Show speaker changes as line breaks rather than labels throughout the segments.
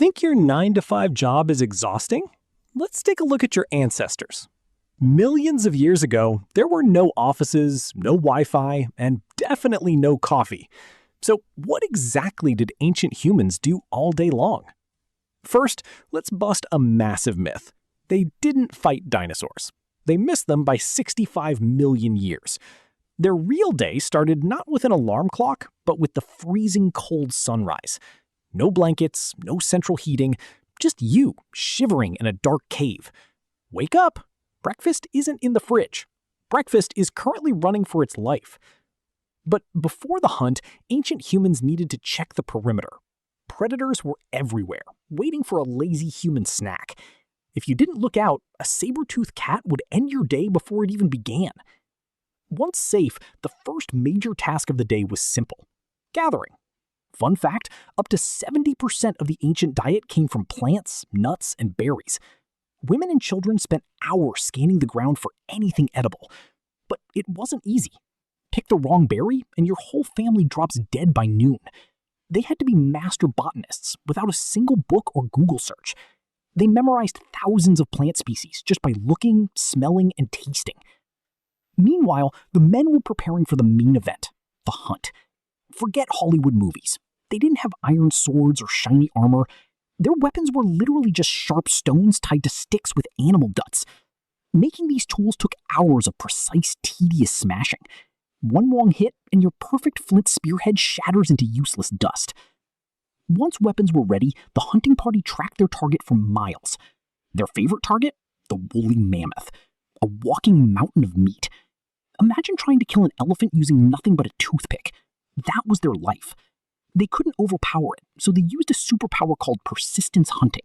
Think your 9 to 5 job is exhausting? Let's take a look at your ancestors. Millions of years ago, there were no offices, no Wi-Fi, and definitely no coffee. So what exactly did ancient humans do all day long? First, let's bust a massive myth. They didn't fight dinosaurs. They missed them by 65 million years. Their real day started not with an alarm clock, but with the freezing cold sunrise. No blankets, no central heating, just you shivering in a dark cave. Wake up! Breakfast isn't in the fridge. Breakfast is currently running for its life. But before the hunt, ancient humans needed to check the perimeter. Predators were everywhere, waiting for a lazy human snack. If you didn't look out, a saber-toothed cat would end your day before it even began. Once safe, the first major task of the day was simple: gathering. Fun fact, up to 70% of the ancient diet came from plants, nuts, and berries. Women and children spent hours scanning the ground for anything edible. But it wasn't easy. Pick the wrong berry, and your whole family drops dead by noon. They had to be master botanists without a single book or Google search. They memorized thousands of plant species just by looking, smelling, and tasting. Meanwhile, the men were preparing for the main event, the hunt. Forget Hollywood movies. They didn't have iron swords or shiny armor. Their weapons were literally just sharp stones tied to sticks with animal guts. Making these tools took hours of precise, tedious smashing. One wrong hit, and your perfect flint spearhead shatters into useless dust. Once weapons were ready, the hunting party tracked their target for miles. Their favorite target? The woolly mammoth. A walking mountain of meat. Imagine trying to kill an elephant using nothing but a toothpick. That was their life. They couldn't overpower it, so they used a superpower called persistence hunting.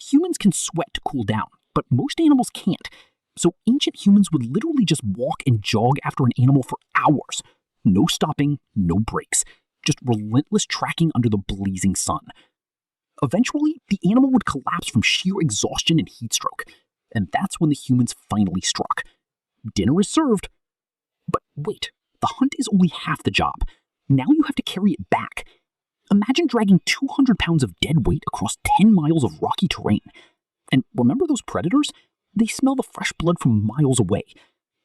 Humans can sweat to cool down, but most animals can't. So ancient humans would literally just walk and jog after an animal for hours. No stopping, no breaks. Just relentless tracking under the blazing sun. Eventually, the animal would collapse from sheer exhaustion and heat stroke. And that's when the humans finally struck. Dinner is served. But wait, the hunt is only half the job. Now you have to carry it back. Imagine dragging 200 pounds of dead weight across 10 miles of rocky terrain. And remember those predators? They smell the fresh blood from miles away.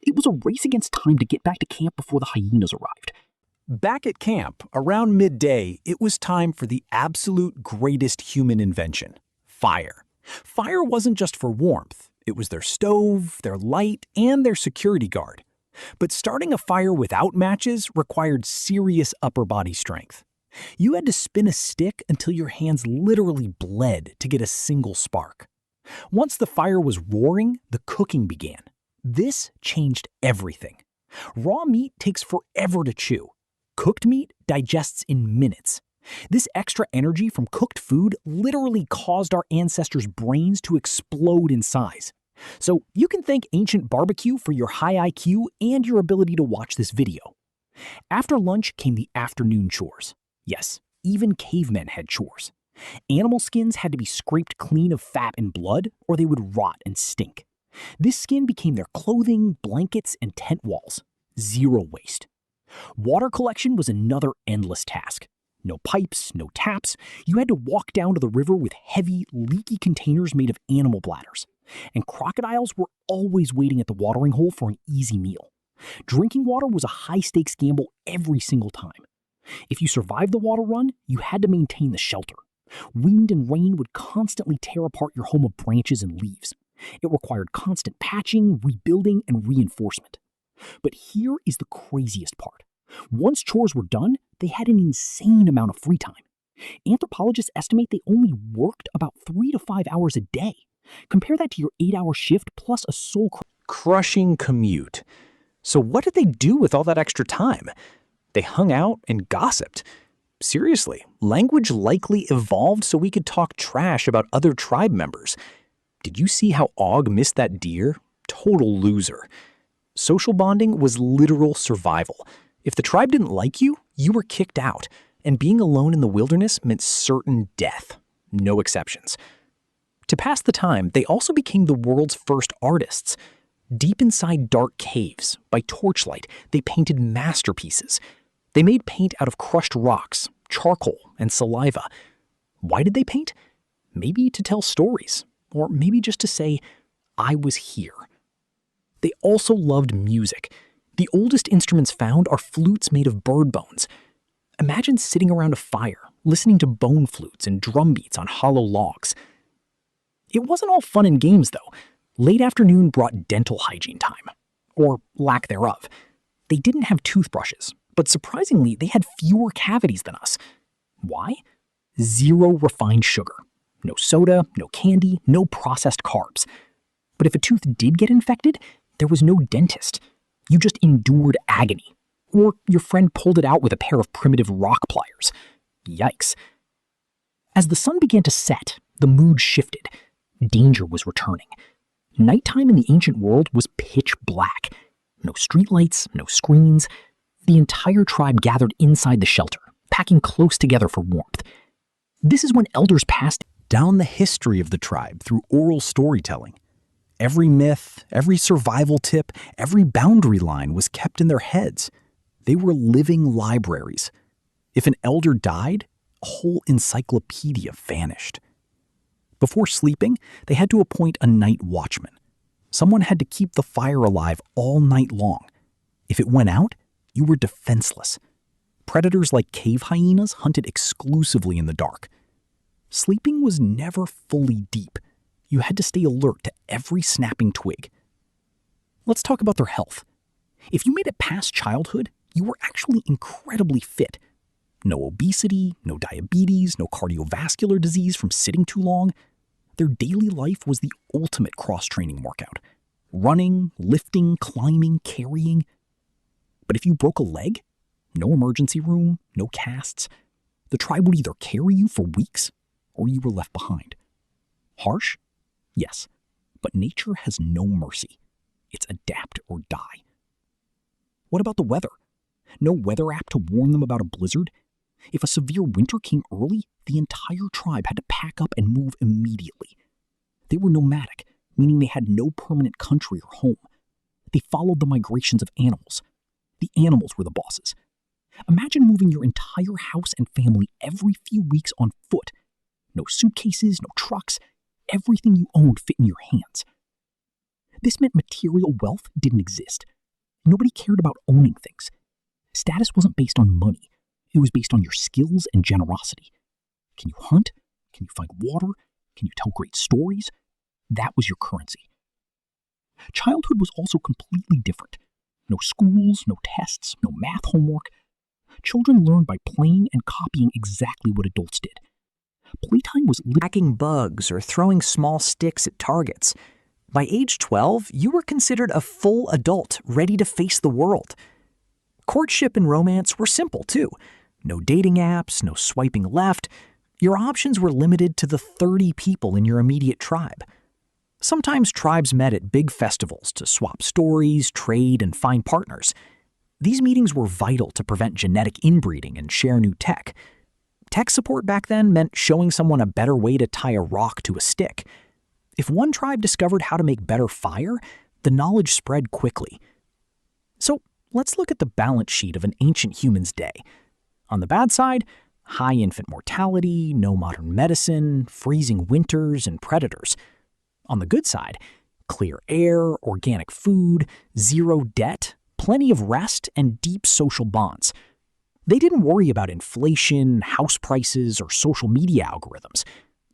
It was a race against time to get back to camp before the hyenas arrived.
Back at camp, around midday, it was time for the absolute greatest human invention: fire. Fire wasn't just for warmth. It was their stove, their light, and their security guard. But starting a fire without matches required serious upper body strength. You had to spin a stick until your hands literally bled to get a single spark. Once the fire was roaring, the cooking began. This changed everything. Raw meat takes forever to chew. Cooked meat digests in minutes. This extra energy from cooked food literally caused our ancestors' brains to explode in size. So you can thank ancient barbecue for your high IQ and your ability to watch this video. After lunch came the afternoon chores. Yes, even cavemen had chores. Animal skins had to be scraped clean of fat and blood, or they would rot and stink. This skin became their clothing, blankets, and tent walls. Zero waste. Water collection was another endless task. No pipes, no taps. You had to walk down to the river with heavy, leaky containers made of animal bladders. And crocodiles were always waiting at the watering hole for an easy meal. Drinking water was a high-stakes gamble every single time. If you survived the water run, you had to maintain the shelter. Wind and rain would constantly tear apart your home of branches and leaves. It required constant patching, rebuilding, and reinforcement. But here is the craziest part. Once chores were done, they had an insane amount of free time. Anthropologists estimate they only worked about 3 to 5 hours a day. Compare that to your 8-hour shift plus a soul-crushing commute. So what did they do with all that extra time? They hung out and gossiped. Seriously, language likely evolved so we could talk trash about other tribe members. Did you see how Og missed that deer? Total loser. Social bonding was literal survival. If the tribe didn't like you, you were kicked out. And being alone in the wilderness meant certain death. No exceptions. To pass the time, they also became the world's first artists. Deep inside dark caves, by torchlight, they painted masterpieces. They made paint out of crushed rocks, charcoal, and saliva. Why did they paint? Maybe to tell stories, or maybe just to say, I was here. They also loved music. The oldest instruments found are flutes made of bird bones. Imagine sitting around a fire, listening to bone flutes and drum beats on hollow logs. It wasn't all fun and games, though. Late afternoon brought dental hygiene time, or lack thereof. They didn't have toothbrushes, but surprisingly, they had fewer cavities than us. Why? 0 refined sugar. No soda, no candy, no processed carbs. But if a tooth did get infected, there was no dentist. You just endured agony. Or your friend pulled it out with a pair of primitive rock pliers. Yikes. As the sun began to set, the mood shifted. Danger was returning. Nighttime in the ancient world was pitch black. No streetlights, no screens. The entire tribe gathered inside the shelter, packing close together for warmth. This is when elders passed down the history of the tribe through oral storytelling. Every myth, every survival tip, every boundary line was kept in their heads. They were living libraries. If an elder died, a whole encyclopedia vanished. Before sleeping, they had to appoint a night watchman. Someone had to keep the fire alive all night long. If it went out, you were defenseless. Predators like cave hyenas hunted exclusively in the dark. Sleeping was never fully deep. You had to stay alert to every snapping twig. Let's talk about their health. If you made it past childhood, you were actually incredibly fit. No obesity, no diabetes, no cardiovascular disease from sitting too long. Their daily life was the ultimate cross-training workout. Running, lifting, climbing, carrying. But if you broke a leg, no emergency room, no casts. The tribe would either carry you for weeks or you were left behind. Harsh? Yes, but nature has no mercy. It's adapt or die. What about the weather? No weather app to warn them about a blizzard? If a severe winter came early, the entire tribe had to pack up and move immediately. They were nomadic, meaning they had no permanent country or home. They followed the migrations of animals. The animals were the bosses. Imagine moving your entire house and family every few weeks on foot. No suitcases, no trucks. Everything you owned fit in your hands. This meant material wealth didn't exist. Nobody cared about owning things. Status wasn't based on money. It was based on your skills and generosity. Can you hunt? Can you find water? Can you tell great stories? That was your currency. Childhood was also completely different. No schools, no tests, no math homework. Children learned by playing and copying exactly what adults did. Playtime was
hacking bugs or throwing small sticks at targets. By age 12, you were considered a full adult ready to face the world. Courtship and romance were simple, too. No dating apps, no swiping left. Your options were limited to the 30 people in your immediate tribe. Sometimes tribes met at big festivals to swap stories, trade, and find partners. These meetings were vital to prevent genetic inbreeding and share new tech. Tech support back then meant showing someone a better way to tie a rock to a stick. If one tribe discovered how to make better fire, the knowledge spread quickly. So let's look at the balance sheet of an ancient human's day. On the bad side, high infant mortality, no modern medicine, freezing winters, and predators. On the good side, clear air, organic food, 0 debt, plenty of rest, and deep social bonds. They didn't worry about inflation, house prices, or social media algorithms.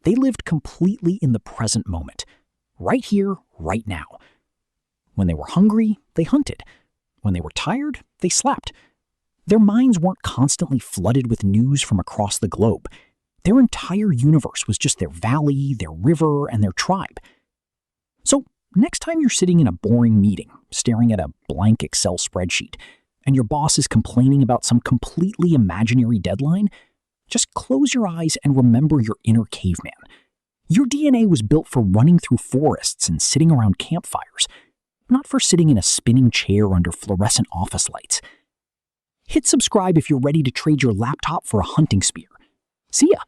They lived completely in the present moment, right here, right now. When they were hungry, they hunted. When they were tired, they slept. Their minds weren't constantly flooded with news from across the globe. Their entire universe was just their valley, their river, and their tribe. So, next time you're sitting in a boring meeting, staring at a blank Excel spreadsheet, and your boss is complaining about some completely imaginary deadline, just close your eyes and remember your inner caveman. Your DNA was built for running through forests and sitting around campfires, not for sitting in a spinning chair under fluorescent office lights. Hit subscribe if you're ready to trade your laptop for a hunting spear. See ya!